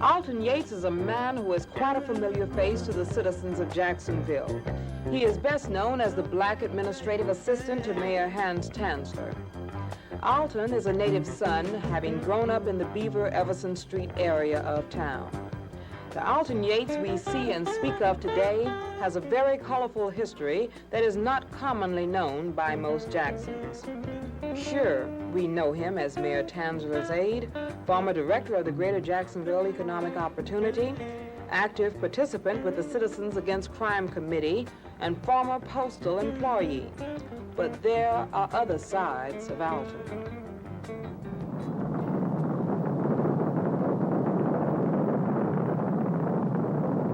Alton Yates is a man who is quite a familiar face to the citizens of Jacksonville. He is best known as the black administrative assistant to Mayor Hans Tanzler. Alton is a native son, having grown up in the Beaver Everson Street area of town. The Alton Yates we see and speak of today has a very colorful history that is not commonly known by most Jacksons. Sure, we know him as Mayor Tanzler's aide, former director of the Greater Jacksonville Economic Opportunity, active participant with the Citizens Against Crime Committee, and former postal employee. But there are other sides of Alton.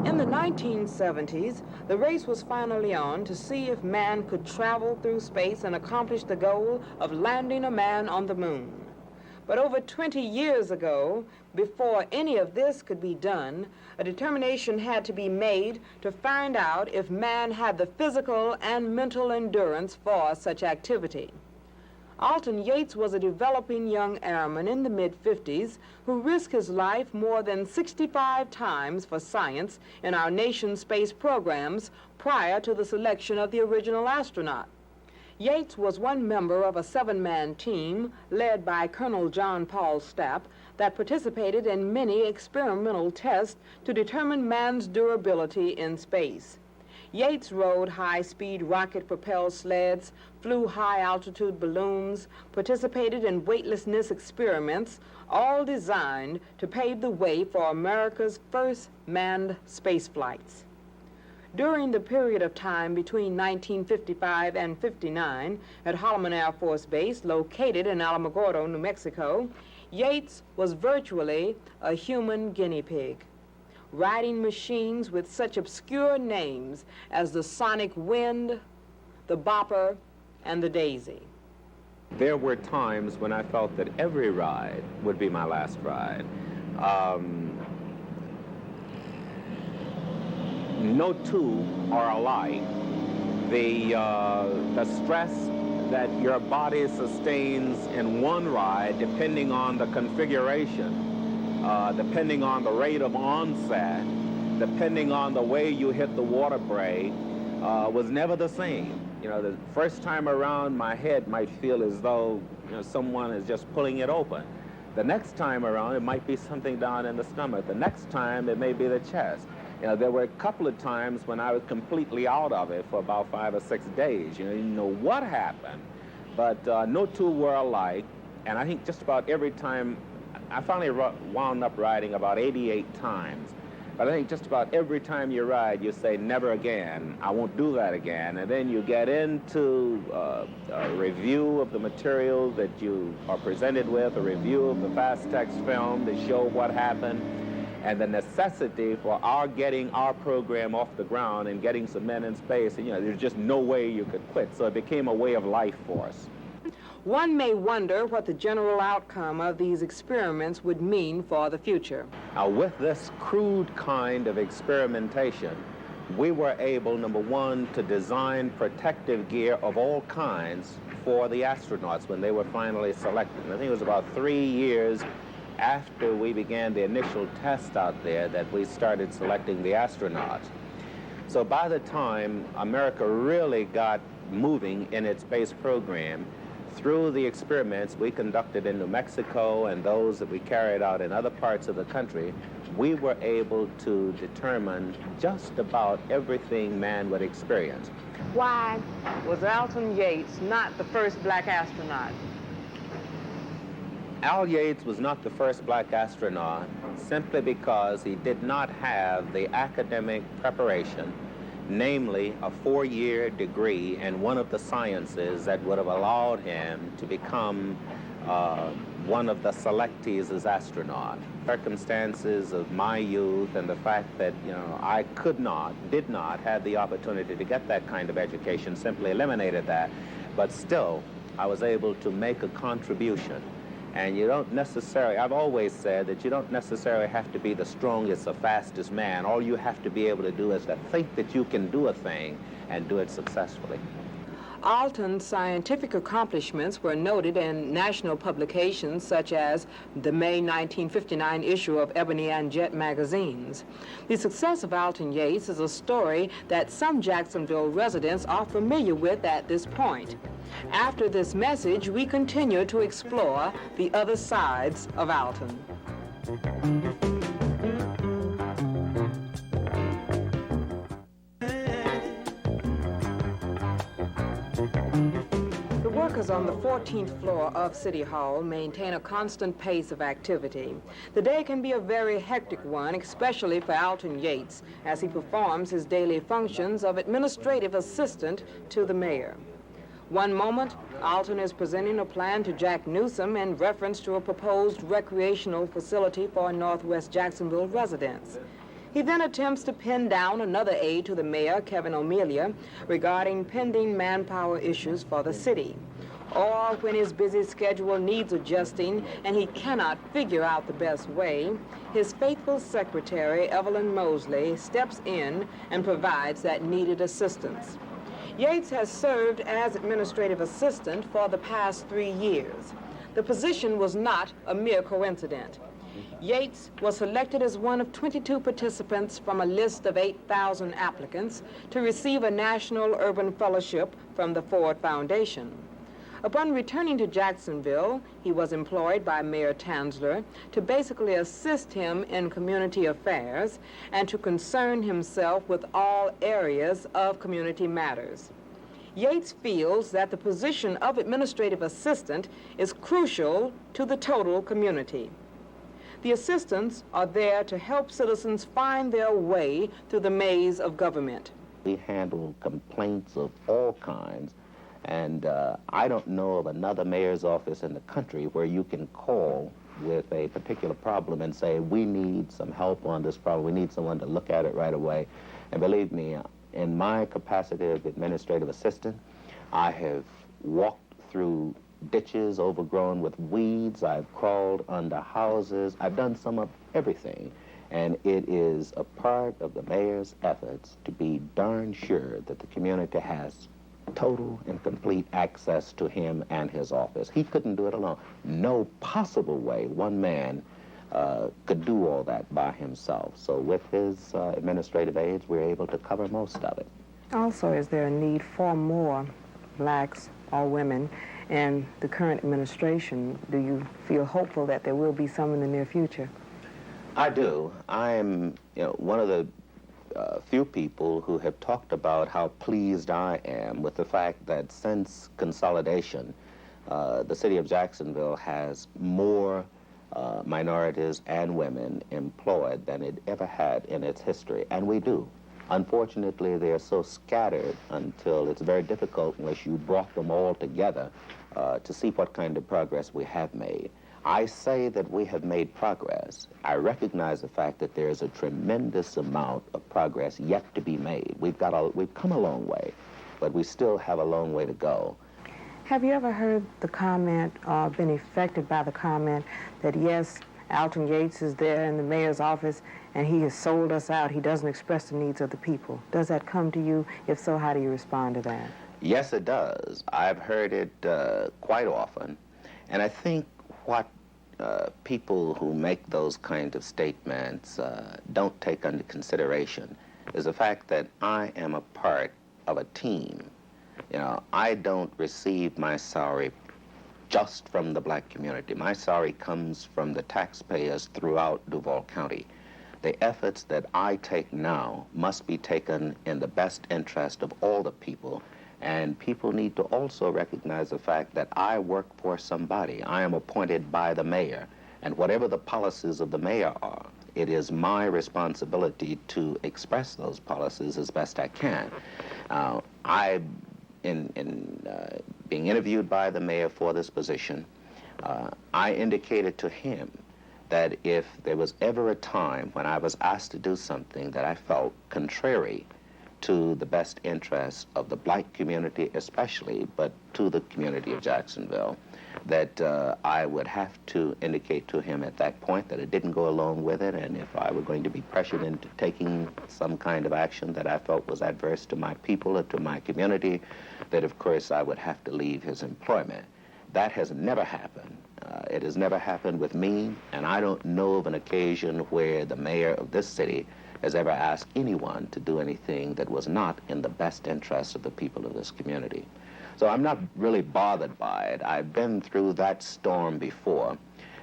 In the 1970s, the race was finally on to see if man could travel through space and accomplish the goal of landing a man on the moon. But over 20 years ago, before any of this could be done, a determination had to be made to find out if man had the physical and mental endurance for such activity. Alton Yates was a developing young airman in the mid-50s who risked his life more than 65 times for science in our nation's space programs prior to the selection of the original astronaut. Yates was one member of a 7-man team led by Colonel John Paul Stapp that participated in many experimental tests to determine man's durability in space. Yates rode high-speed rocket-propelled sleds, flew high-altitude balloons, participated in weightlessness experiments, all designed to pave the way for America's first manned space flights. During the period of time between 1955 and 59 at Holloman Air Force Base, located in Alamogordo, New Mexico, Yates was virtually a human guinea pig, riding machines with such obscure names as the Sonic Wind, the Bopper, and the Daisy. There were times when I felt that every ride would be my last ride. No two are alike. The stress that your body sustains in one ride, depending on the configuration, depending on the rate of onset, depending on the way you hit the water brake, was never the same. You know, the first time around, my head might feel as though, someone is just pulling it open. The next time around, it might be something down in the stomach. The next time, it may be the chest. There were a couple of times when I was completely out of it for about 5 or 6 days. You didn't know what happened, but no two were alike. And I think just about every time, I finally wound up riding about 88 times. But I think just about every time you ride, you say, never again, I won't do that again. And then you get into a review of the material that you are presented with, a review of the fast text film to show what happened, and the necessity for our getting our program off the ground and getting some men in space. And, there's just no way you could quit. So it became a way of life for us. One may wonder what the general outcome of these experiments would mean for the future. Now, with this crude kind of experimentation, we were able, number one, to design protective gear of all kinds for the astronauts when they were finally selected. And I think it was about 3 years after we began the initial test out there that we started selecting the astronauts. So by the time America really got moving in its space program, through the experiments we conducted in New Mexico and those that we carried out in other parts of the country, we were able to determine just about everything man would experience. Why was Alton Yates not the first black astronaut? Al Yates was not the first black astronaut simply because he did not have the academic preparation, namely a 4-year degree in one of the sciences that would have allowed him to become one of the selectees as astronaut. Circumstances of my youth and the fact that, I did not have the opportunity to get that kind of education simply eliminated that. But still, I was able to make a contribution. And you don't necessarily, I've always said that you don't necessarily have to be the strongest or fastest man. All you have to be able to do is to think that you can do a thing and do it successfully. Alton's scientific accomplishments were noted in national publications such as the May 1959 issue of Ebony and Jet magazines. The success of Alton Yates is a story that some Jacksonville residents are familiar with at this point. After this message, we continue to explore the other sides of Alton. Workers on the 14th floor of City Hall maintain a constant pace of activity. The day can be a very hectic one, especially for Alton Yates, as he performs his daily functions of administrative assistant to the mayor. One moment, Alton is presenting a plan to Jack Newsom in reference to a proposed recreational facility for Northwest Jacksonville residents. He then attempts to pin down another aide to the mayor, Kevin O'Melia, regarding pending manpower issues for the city. Or when his busy schedule needs adjusting and he cannot figure out the best way, his faithful secretary, Evelyn Mosley, steps in and provides that needed assistance. Yates has served as administrative assistant for the past 3 years. The position was not a mere coincidence. Yates was selected as one of 22 participants from a list of 8,000 applicants to receive a National Urban Fellowship from the Ford Foundation. Upon returning to Jacksonville, he was employed by Mayor Tanzler to basically assist him in community affairs and to concern himself with all areas of community matters. Yates feels that the position of administrative assistant is crucial to the total community. The assistants are there to help citizens find their way through the maze of government. We handle complaints of all kinds, and I don't know of another mayor's office in the country where you can call with a particular problem and say, we need some help on this problem, we need someone to look at it right away. And believe me, in my capacity of administrative assistant, I have walked through ditches overgrown with weeds, I've crawled under houses, I've done some of everything. And it is a part of the mayor's efforts to be darn sure that the community has total and complete access to him and his office. He couldn't do it alone. No possible way one man could do all that by himself. So with his administrative aides, we're able to cover most of it. Also, is there a need for more blacks or women in the current administration? Do you feel hopeful that there will be some in the near future? I do. I'm one of the few people who have talked about how pleased I am with the fact that since consolidation, the city of Jacksonville has more minorities and women employed than it ever had in its history, and we do. Unfortunately, they are so scattered until it's very difficult unless you brought them all together to see what kind of progress we have made. I say that we have made progress. I recognize the fact that there is a tremendous amount of progress yet to be made. We've come a long way, but we still have a long way to go. Have you ever heard the comment or been affected by the comment that, yes, Alton Yates is there in the mayor's office and he has sold us out, he doesn't express the needs of the people? Does that come to you? If so, how do you respond to that? Yes, it does. I've heard it quite often, and I think what people who make those kind of statements don't take under consideration is the fact that I am a part of a team. I don't receive my salary just from the black community. My salary comes from the taxpayers throughout Duval County. The efforts that I take now must be taken in the best interest of all the people, and people need to also recognize the fact that I work for somebody. I am appointed by the mayor, and whatever the policies of the mayor are, it is my responsibility to express those policies as best I can. Being interviewed by the mayor for this position, I indicated to him that if there was ever a time when I was asked to do something that I felt contrary to the best interests of the black community especially, but to the community of Jacksonville, that I would have to indicate to him at that point that I didn't go along with it, and if I were going to be pressured into taking some kind of action that I felt was adverse to my people or to my community, that of course I would have to leave his employment. That has never happened. It has never happened with me, and I don't know of an occasion where the mayor of this city has ever asked anyone to do anything that was not in the best interest of the people of this community. So I'm not really bothered by it. I've been through that storm before,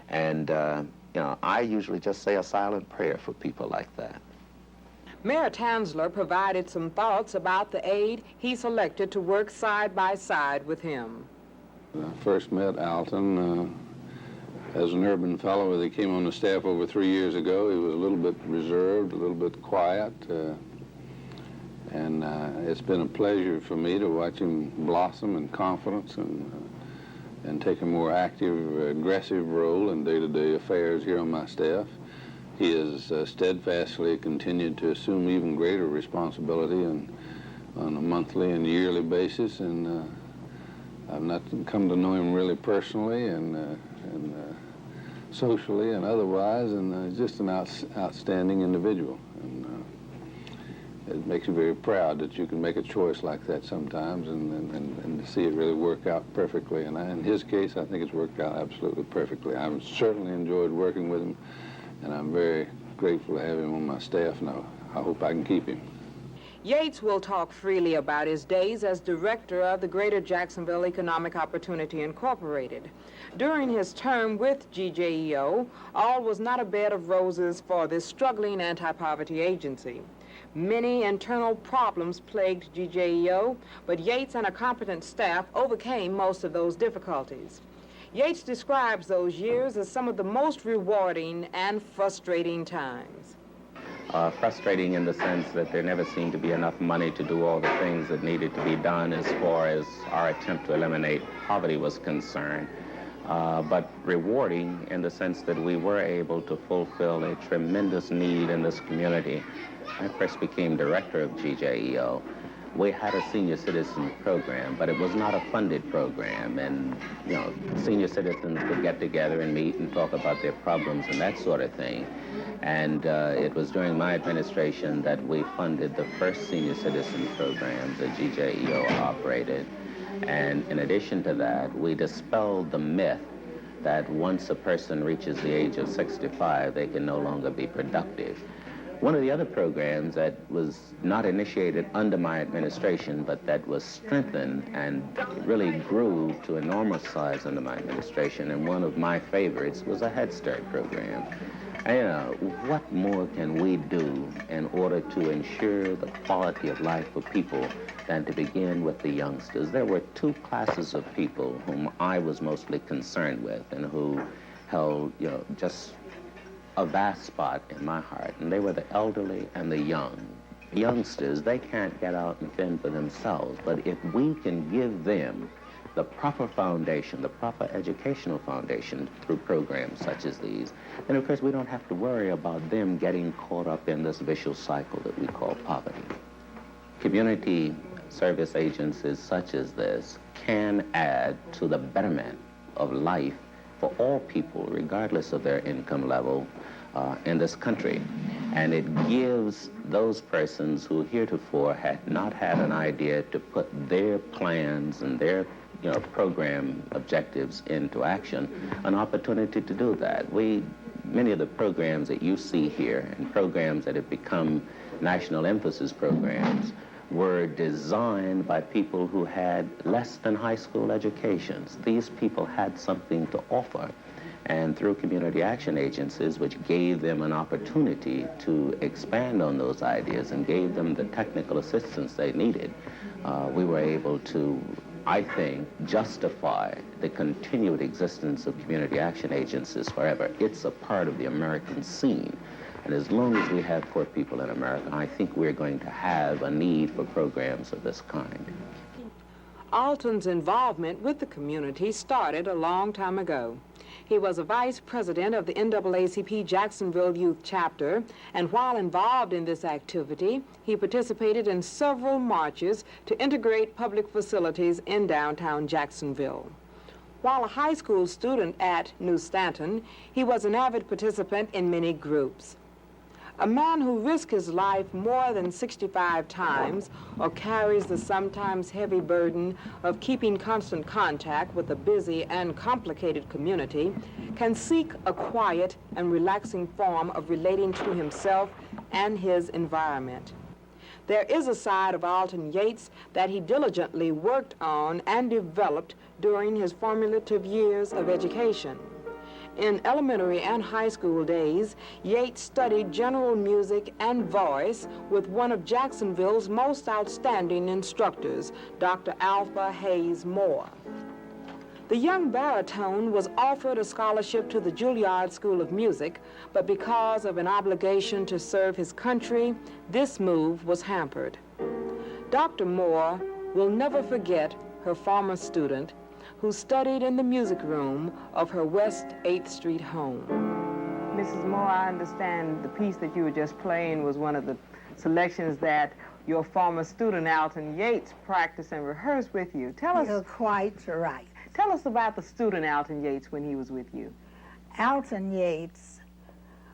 and I usually just say a silent prayer for people like that. Mayor Tanzler provided some thoughts about the aide he selected to work side by side with him. I first met Alton as an urban fellow. He came on the staff over 3 years ago. He was a little bit reserved, a little bit quiet, and it's been a pleasure for me to watch him blossom in confidence and take a more active, aggressive role in day-to-day affairs here on my staff. He has steadfastly continued to assume even greater responsibility on a monthly and yearly basis, and I've not come to know him really personally and socially and otherwise, and just an outstanding individual. And it makes you very proud that you can make a choice like that sometimes and to see it really work out perfectly. And in his case, I think it's worked out absolutely perfectly. I've certainly enjoyed working with him, and I'm very grateful to have him on my staff, and I hope I can keep him. Yates will talk freely about his days as director of the Greater Jacksonville Economic Opportunity Incorporated. During his term with GJEO, all was not a bed of roses for this struggling anti-poverty agency. Many internal problems plagued GJEO, but Yates and a competent staff overcame most of those difficulties. Yates describes those years as some of the most rewarding and frustrating times. Frustrating in the sense that there never seemed to be enough money to do all the things that needed to be done as far as our attempt to eliminate poverty was concerned. But rewarding in the sense that we were able to fulfill a tremendous need in this community. I first became director of GJEO. We had a senior citizen program, but it was not a funded program, and senior citizens could get together and meet and talk about their problems and that sort of thing. And it was during my administration that we funded the first senior citizen program that GJEO operated. And in addition to that, we dispelled the myth that once a person reaches the age of 65, they can no longer be productive. One of the other programs that was not initiated under my administration, but that was strengthened and really grew to enormous size under my administration, and one of my favorites was a Head Start program. And, what more can we do in order to ensure the quality of life for people than to begin with the youngsters? There were two classes of people whom I was mostly concerned with and who held, just a vast spot in my heart, and they were the elderly and the young. Youngsters, they can't get out and fend for themselves, but if we can give them the proper foundation, the proper educational foundation through programs such as these, then of course we don't have to worry about them getting caught up in this vicious cycle that we call poverty. Community service agencies such as this can add to the betterment of life for all people, regardless of their income level in this country. And it gives those persons who heretofore had not had an idea to put their plans and their program objectives into action, an opportunity to do that. Many of the programs that you see here and programs that have become national emphasis programs were designed by people who had less than high school educations. These people had something to offer, and through community action agencies, which gave them an opportunity to expand on those ideas and gave them the technical assistance they needed, we were able to, I think, justify the continued existence of community action agencies forever. It's a part of the American scene. And as long as we have poor people in America, I think we're going to have a need for programs of this kind. Alton's involvement with the community started a long time ago. He was a vice president of the NAACP Jacksonville Youth Chapter, and while involved in this activity, he participated in several marches to integrate public facilities in downtown Jacksonville. While a high school student at New Stanton, he was an avid participant in many groups. A man who risks his life more than 65 times or carries the sometimes heavy burden of keeping constant contact with a busy and complicated community can seek a quiet and relaxing form of relating to himself and his environment. There is a side of Alton Yates that he diligently worked on and developed during his formative years of education. In elementary and high school days, Yates studied general music and voice with one of Jacksonville's most outstanding instructors, Dr. Alpha Hayes Moore. The young baritone was offered a scholarship to the Juilliard School of Music, but because of an obligation to serve his country, this move was hampered. Dr. Moore will never forget her former student, who studied in the music room of her West 8th Street home. Mrs. Moore, I understand the piece that you were just playing was one of the selections that your former student, Alton Yates, practiced and rehearsed with you. You're quite right. Tell us about the student, Alton Yates, when he was with you. Alton Yates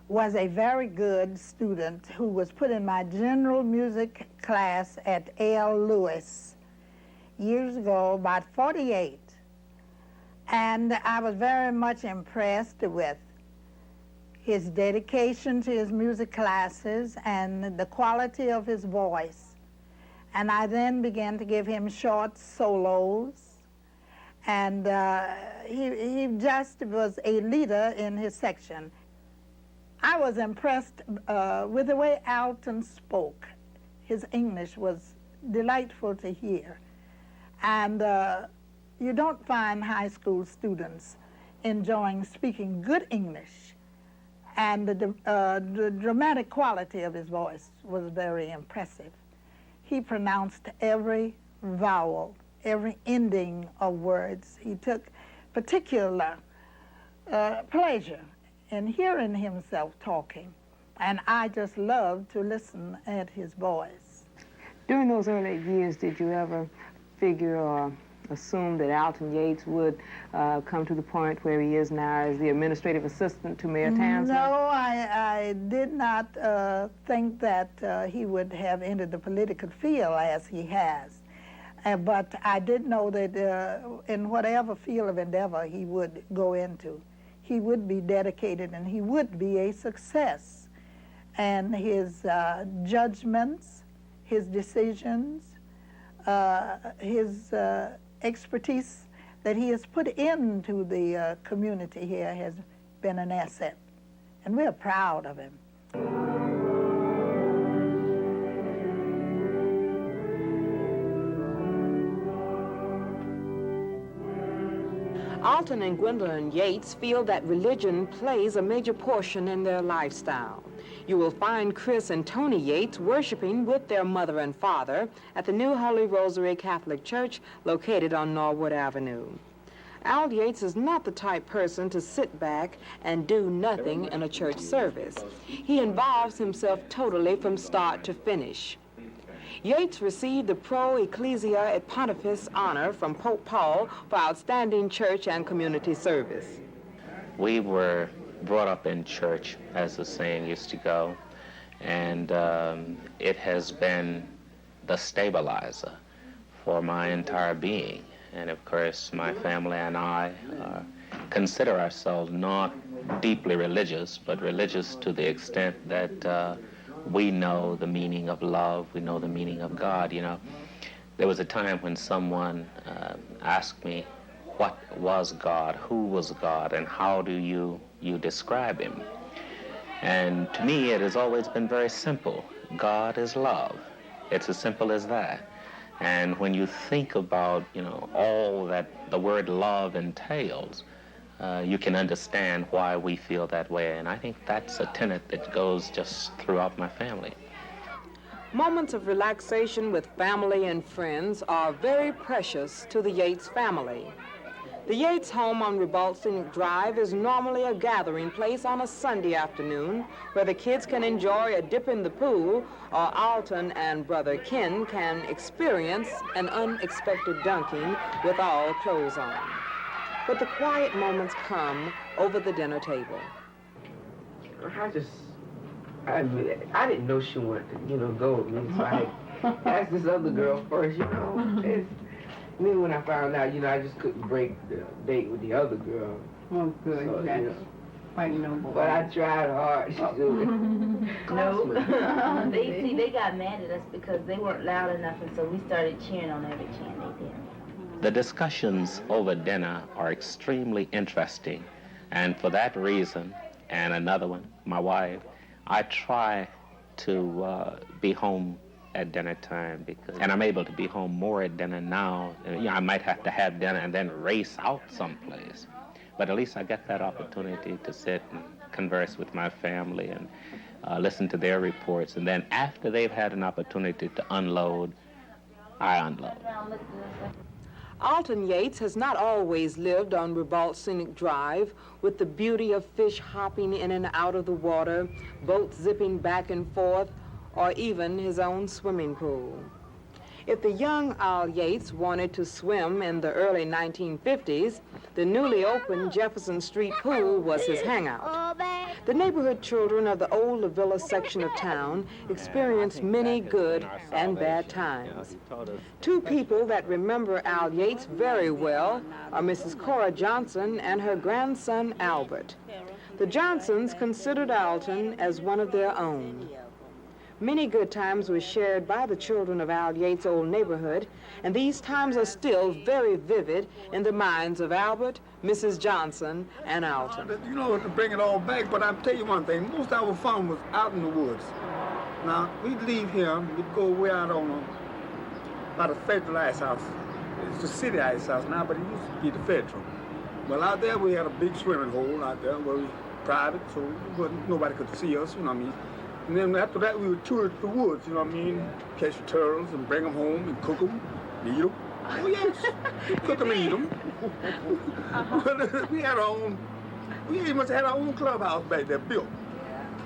was a very good student who was put in my general music class at A.L. Lewis years ago, about 48. And I was very much impressed with his dedication to his music classes and the quality of his voice. And I then began to give him short solos. And he just was a leader in his section. I was impressed with the way Alton spoke. His English was delightful to hear. And you don't find high school students enjoying speaking good English. And the dramatic quality of his voice was very impressive. He pronounced every vowel, every ending of words. He took particular pleasure in hearing himself talking. And I just loved to listen at his voice. During those early years, did you ever figure or assume that Alton Yates would come to the point where he is now as the administrative assistant to Mayor Tansman? No, I did not think that he would have entered the political field as he has. But I did know that in whatever field of endeavor he would go into, he would be dedicated and he would be a success. And his judgments, his decisions, his expertise that he has put into the community here has been an asset, and we're proud of him. Alton and Gwendolyn Yates feel that religion plays a major portion in their lifestyle. You will find Chris and Tony Yates worshiping with their mother and father at the New Holy Rosary Catholic Church located on Norwood Avenue. Al Yates is not the type person to sit back and do nothing in a church service. He involves himself totally from start to finish. Yates received the Pro Ecclesia et Pontifice honor from Pope Paul for outstanding church and community service. We were brought up in church, as the saying used to go, and it has been the stabilizer for my entire being. And of course, my family and I consider ourselves not deeply religious, but religious to the extent that we know the meaning of love, we know the meaning of God. You know, there was a time when someone asked me, what was God, who was God, and how do you describe him? And to me, it has always been very simple. God is love. It's as simple as that. And when you think about, you know, all that the word love entails, you can understand why we feel that way. And I think that's a tenet that goes just throughout my family. Moments of relaxation with family and friends are very precious to the Yates family. The Yates home on Ribault Scenic Drive is normally a gathering place on a Sunday afternoon where the kids can enjoy a dip in the pool, or Alton and Brother Ken can experience an unexpected dunking with all clothes on. But the quiet moments come over the dinner table. I didn't know she wanted to, go with me, so I asked this other girl first, Then when I found out, I just couldn't break the date with the other girl. Oh, good. So, That's quite noble. But I tried hard to do it. No. They got mad at us because they weren't loud enough, and so we started cheering on every chant they did. The discussions over dinner are extremely interesting, and for that reason, and another one, my wife, I try to be home at dinner time, and I'm able to be home more at dinner now. I might have to have dinner and then race out someplace, but at least I get that opportunity to sit and converse with my family and listen to their reports, and then after they've had an opportunity to unload, I unload. Alton Yates has not always lived on Ribault Scenic Drive with the beauty of fish hopping in and out of the water, boats zipping back and forth, or even his own swimming pool. If the young Al Yates wanted to swim in the early 1950s, the newly opened Jefferson Street pool was his hangout. The neighborhood children of the old La Villa section of town experienced many good and bad times. Two people that remember Al Yates very well are Mrs. Cora Johnson and her grandson Albert. The Johnsons considered Alton as one of their own. Many good times were shared by the children of Al Yates' old neighborhood, and these times are still very vivid in the minds of Albert, Mrs. Johnson, and Alton. To bring it all back, but I'll tell you one thing. Most of our fun was out in the woods. Now, we'd leave here, we'd go way out on by the federal ice house. It's the city ice house now, but it used to be the federal. Well, out there we had a big swimming hole out there where we was private, so nobody could see us, And then after that, we would tour the woods, catch the turtles and bring them home and cook them, eat them. Oh, yes, cook them and eat them. We must have had our own clubhouse back there built.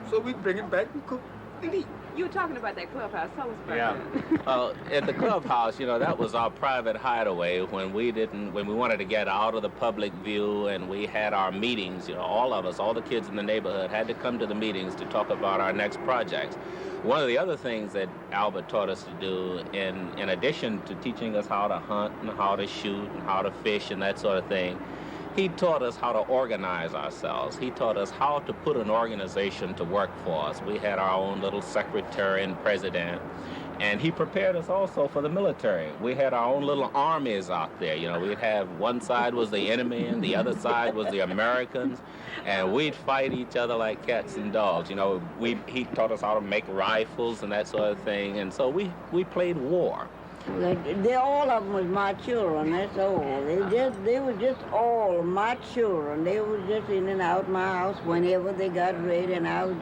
So we'd bring it back and cook and eat. You were talking about that clubhouse. Tell us about that. At the clubhouse, that was our private hideaway when we wanted to get out of the public view, and we had our meetings. All of us, all the kids in the neighborhood had to come to the meetings to talk about our next projects. One of the other things that Albert taught us to do, in addition to teaching us how to hunt and how to shoot and how to fish and that sort of thing, he taught us how to organize ourselves. He taught us how to put an organization to work for us. We had our own little secretary and president, and he prepared us also for the military. We had our own little armies out there. We'd have one side was the enemy and the other side was the Americans, and we'd fight each other like cats and dogs. He taught us how to make rifles and that sort of thing, and so we played war. All of them was my children, that's all. They were just all my children. They were just in and out my house whenever they got ready, and I was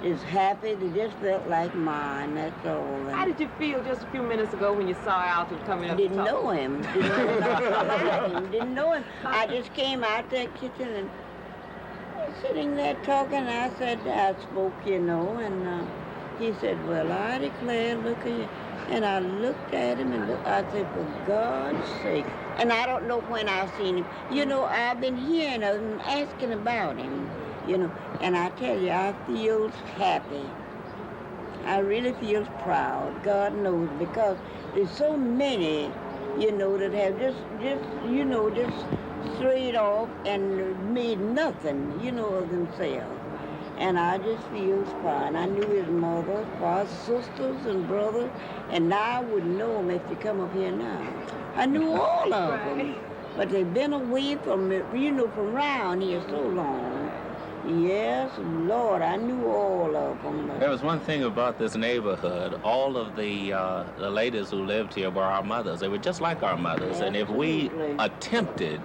just happy. They just felt like mine, that's all. How did you feel just a few minutes ago when you saw Alton coming up? Didn't know him. Didn't know him. I just came out the kitchen and sitting there talking. I spoke, and he said, well, I declare, look at you. And I looked at him and I said, for God's sake. And I don't know when I've seen him. I've been hearing of him, asking about him, And I tell you, I feel happy. I really feel proud. God knows, because there's so many, that have just strayed off and made nothing, of themselves. And I just feel fine. I knew his mother, his sisters and brothers, and now I wouldn't know them if they come up here now. I knew all of them, but they've been away from, from around here so long. Yes, Lord, I knew all of them. There was one thing about this neighborhood. All of the ladies who lived here were our mothers. They were just like our mothers, and if we attempted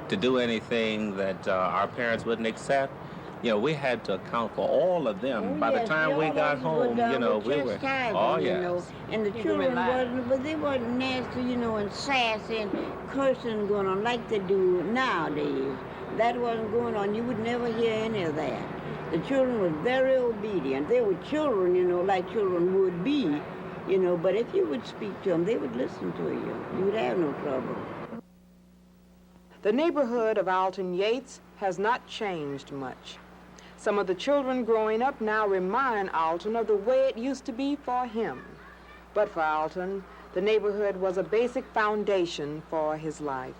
to do anything that our parents wouldn't accept, You know, we had to account for all of them. Oh, By yes, the time we all got of us home, were you know, double we were. chastising, Oh, you yes. know, and the Keep 'em in children line. wasn't, but they wasn't nasty, you know, and sassy and cursing going on like they do nowadays. That wasn't going on. You would never hear any of that. The children were very obedient. They were children, you know, like children would be, you know, but if you would speak to them, they would listen to you. You would have no trouble. The neighborhood of Alton Yates has not changed much. Some of the children growing up now remind Alton of the way it used to be for him. But for Alton, the neighborhood was a basic foundation for his life.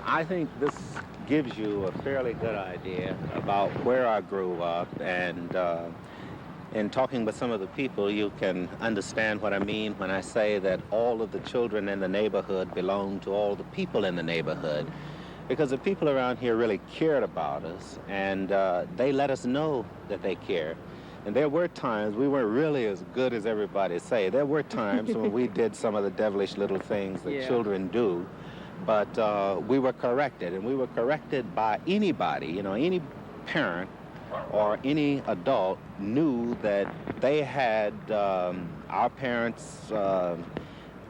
I think this gives you a fairly good idea about where I grew up, and in talking with some of the people, you can understand what I mean when I say that all of the children in the neighborhood belong to all the people in the neighborhood, because the people around here really cared about us, and they let us know that they care. And there were times we weren't really as good as everybody say. There were times when we did some of the devilish little things that children do, but we were corrected, and we were corrected by anybody. You know, any parent or any adult knew that they had our parents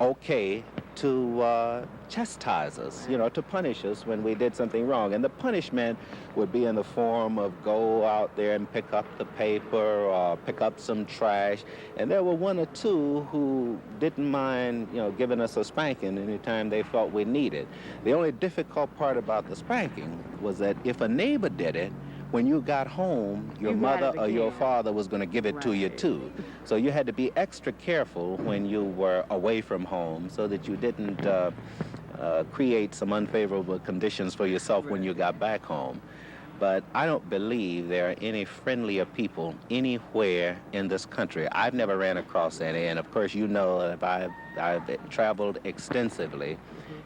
okay to chastise us, you know, to punish us when we did something wrong. And the punishment would be in the form of go out there and pick up the paper or pick up some trash. And there were one or two who didn't mind, you know, giving us a spanking anytime they felt we needed. The only difficult part about the spanking was that if a neighbor did it, when you got home, your mother or your father was going to give it to you too. So you had to be extra careful when you were away from home so that you didn't create some unfavorable conditions for yourself when you got back home. But I don't believe there are any friendlier people anywhere in this country. I've never ran across any, and of course you know that I've traveled extensively,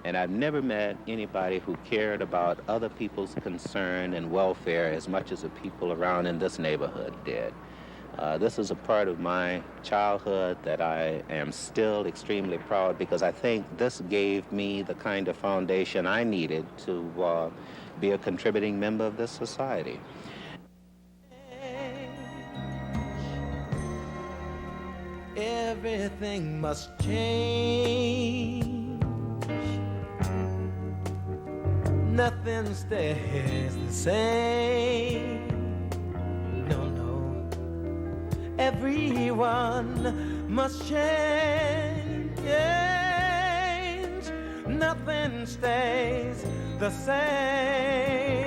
and I've never met anybody who cared about other people's concern and welfare as much as the people around in this neighborhood did. This is a part of my childhood that I am still extremely proud, because I think this gave me the kind of foundation I needed to be a contributing member of this society. Everything must change. Nothing stays the same. No, no. Everyone must change. Nothing stays the same.